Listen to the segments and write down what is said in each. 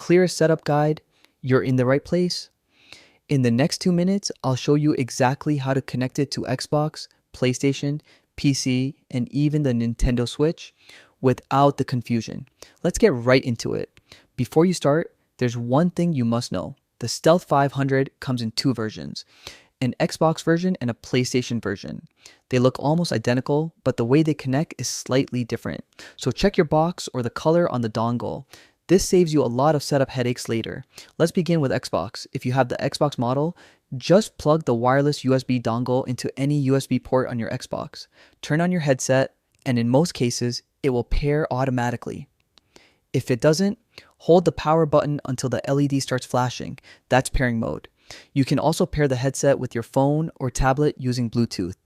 clear setup guide, you're in the right place. In the next 2 minutes, I'll show you exactly how to connect it to Xbox, PlayStation, PC, and even the Nintendo Switch without the confusion. Let's get right into it. Before you start, there's one thing you must know. The Stealth 500 comes in two versions, an Xbox version and a PlayStation version. They look almost identical, but the way they connect is slightly different. So check your box or the color on the dongle. This saves you a lot of setup headaches later. Let's begin with Xbox. If you have the Xbox model, just plug the wireless USB dongle into any USB port on your Xbox. Turn on your headset, and in most cases, it will pair automatically. If it doesn't, hold the power button until the LED starts flashing. That's pairing mode. You can also pair the headset with your phone or tablet using Bluetooth.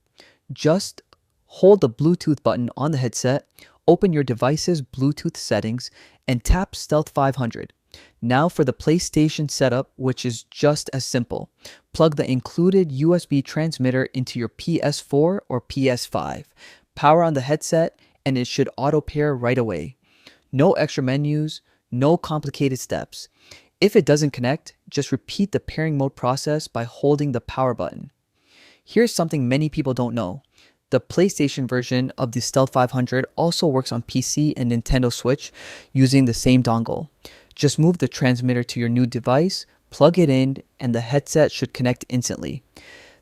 Just hold the Bluetooth button on the headset, open your device's Bluetooth settings, and tap Stealth 500. Now for the PlayStation setup, which is just as simple. Plug the included USB transmitter into your PS4 or PS5. Power on the headset, and it should auto pair right away. No extra menus, no complicated steps. If it doesn't connect, just repeat the pairing mode process by holding the power button. Here's something many people don't know. The PlayStation version of the Stealth 500 also works on PC and Nintendo Switch using the same dongle. Just move the transmitter to your new device, plug it in, and the headset should connect instantly.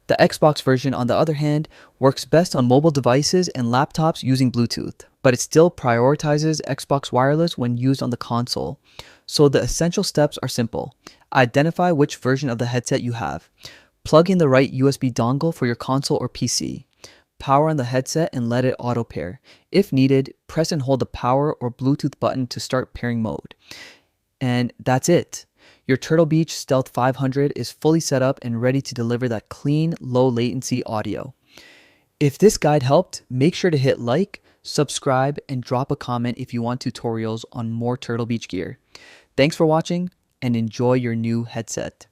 The Xbox version, on the other hand, works best on mobile devices and laptops using Bluetooth, but it still prioritizes Xbox Wireless when used on the console. So the essential steps are simple. Identify which version of the headset you have. Plug in the right USB dongle for your console or PC. Power on the headset and let it auto pair. If needed, press and hold the power or Bluetooth button to start pairing mode. And that's it. Your Turtle Beach Stealth 500 is fully set up and ready to deliver that clean, low latency audio. If this guide helped, make sure to hit like, subscribe, and drop a comment if you want tutorials on more Turtle Beach gear. Thanks for watching and enjoy your new headset.